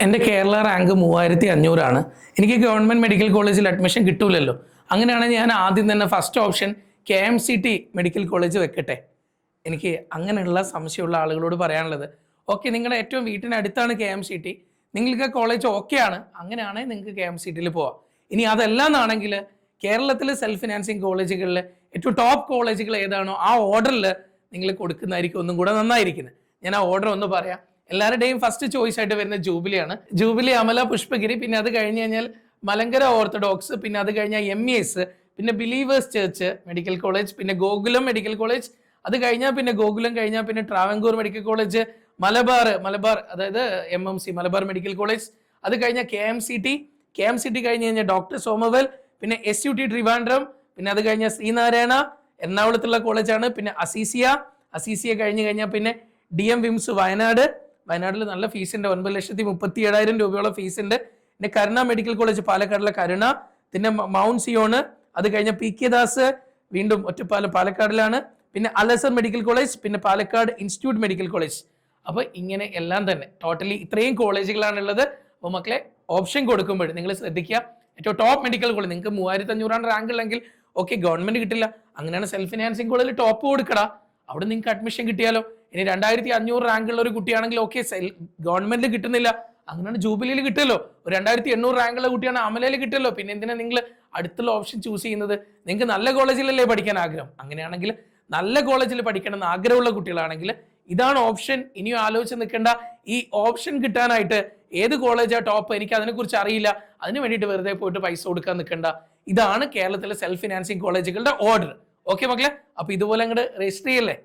എൻ്റെ കേരള റാങ്ക് 3500 എനിക്ക് government medical കോളേജിൽ അഡ്മിഷൻ കിട്ടൂലല്ലോ. അങ്ങനെയാണെങ്കിൽ ഞാൻ ആദ്യം തന്നെ first option KMCT medical college വെക്കട്ടെ. എനിക്ക് അങ്ങനെയുള്ള സംശയമുള്ള ആളുകളോട് പറയാനുള്ളത്, ഓക്കെ നിങ്ങളുടെ ഏറ്റവും വീട്ടിനടുത്താണ് KMCT, നിങ്ങൾക്ക് കോളേജ് ഓക്കെ ആണ്, അങ്ങനെയാണെങ്കിൽ നിങ്ങൾക്ക് KMCTയിൽ പോവാം. ഇനി അതല്ലാന്നാണെങ്കിൽ കേരളത്തിൽ സെൽഫ് ഫിനാൻസിങ് കോളേജുകളിൽ ഏറ്റവും ടോപ്പ് കോളേജുകൾ ഏതാണോ ആ ഓർഡറിൽ നിങ്ങൾ കൊടുക്കുന്നതായിരിക്കും ഒന്നും കൂടെ നന്നായിരിക്കുന്നത്. ഞാൻ ആ ഓർഡർ ഒന്ന് പറയാം. എല്ലാവരുടെയും ഫസ്റ്റ് ചോയ്സ് ആയിട്ട് വരുന്ന ജൂബിലിയാണ്. ജൂബിലി, അമല, പുഷ്പഗിരി, പിന്നെ അത് കഴിഞ്ഞ് കഴിഞ്ഞാൽ മലങ്കര ഓർത്തഡോക്സ്, പിന്നെ അത് കഴിഞ്ഞാൽ MES, പിന്നെ ബിലീവേഴ്സ് ചർച്ച് മെഡിക്കൽ കോളേജ്, പിന്നെ ഗോകുലം മെഡിക്കൽ കോളേജ്, അത് കഴിഞ്ഞാൽ പിന്നെ ഗോകുലം കഴിഞ്ഞാൽ പിന്നെ ട്രാവൻകൂർ മെഡിക്കൽ കോളേജ്, മലബാർ അതായത് MMC മലബാർ മെഡിക്കൽ കോളേജ്, അത് കഴിഞ്ഞാൽ KMCT കഴിഞ്ഞ് കഴിഞ്ഞാൽ ഡോക്ടർ സോമവൽ, പിന്നെ SUT ട്രിവാൻഡ്രം, പിന്നെ അത് കഴിഞ്ഞാൽ ശ്രീനാരായണ എറണാകുളത്തുള്ള കോളേജാണ്, പിന്നെ അസീസിയ കഴിഞ്ഞ് കഴിഞ്ഞാൽ പിന്നെ DM വിംസ് വയനാട്ടിൽ നല്ല ഫീസ് ഉണ്ട്, 9,37,000 രൂപയോളം ഫീസ് ഉണ്ട്. പിന്നെ കരുണ മെഡിക്കൽ കോളേജ് പാലക്കാടിലെ കരുണ, പിന്നെ മൗണ്ട് സിയോണ്, അത് കഴിഞ്ഞ PK ദാസ് വീണ്ടും ഒറ്റപ്പാലം പാലക്കാടിലാണ്, പിന്നെ അലസർ മെഡിക്കൽ കോളേജ്, പിന്നെ പാലക്കാട് ഇൻസ്റ്റിറ്റ്യൂട്ട് മെഡിക്കൽ കോളേജ്. അപ്പോൾ ഇങ്ങനെ എല്ലാം തന്നെ ടോട്ടലി ഇത്രയും കോളേജുകളാണുള്ളത്. അപ്പോൾ മക്കളെ ഓപ്ഷൻ കൊടുക്കുമ്പോൾ നിങ്ങൾ ശ്രദ്ധിക്കുക, ഏറ്റവും ടോപ്പ് മെഡിക്കൽ കോളേജ്. നിങ്ങൾക്ക് 3500 റാങ്ക് ഉള്ളെങ്കിൽ ഓക്കെ ഗവൺമെന്റ് കിട്ടില്ല, അങ്ങനെയാണ് സെൽഫ് ഫിനാൻസിങ് കോളേജിൽ ടോപ്പ് കൊടുക്കടാ, അവിടെ നിങ്ങൾക്ക് അഡ്മിഷൻ കിട്ടിയാലോ. ഇനി 2500 റാങ്ക് ഉള്ള ഒരു കുട്ടിയാണെങ്കിൽ ഓക്കെ ഗവൺമെന്റിൽ കിട്ടുന്നില്ല, അങ്ങനെയാണ് ജൂബിലിയിൽ കിട്ടുമല്ലോ. ഒരു 2800 റാങ്ക് ഉള്ള കുട്ടിയാണ് അമലയിൽ കിട്ടുമല്ലോ. പിന്നെ എന്തിനാ നിങ്ങൾ അടുത്തുള്ള ഓപ്ഷൻ ചൂസ് ചെയ്യുന്നത്? നിങ്ങൾക്ക് നല്ല കോളേജിലല്ലേ പഠിക്കാൻ ആഗ്രഹം, അങ്ങനെയാണെങ്കിൽ നല്ല കോളേജിൽ പഠിക്കണം എന്ന് ആഗ്രഹമുള്ള കുട്ടികളാണെങ്കിൽ ഇതാണ് ഓപ്ഷൻ. ഇനിയും ആലോചിച്ച് നിൽക്കേണ്ട. ഈ ഓപ്ഷൻ കിട്ടാനായിട്ട് ഏത് കോളേജാ ടോപ്പ്, എനിക്ക് അതിനെക്കുറിച്ച് അറിയില്ല, അതിന് വേണ്ടിയിട്ട് വെറുതെ പോയിട്ട് പൈസ കൊടുക്കാൻ നിൽക്കേണ്ട. ഇതാണ് കേരളത്തിലെ സെൽഫ് ഫിനാൻസിങ് കോളേജുകളുടെ ഓർഡർ. ഓക്കെ മക്കളെ, അപ്പൊ ഇതുപോലെ അങ്ങോട്ട് രജിസ്റ്റർ ചെയ്യല്ലേ.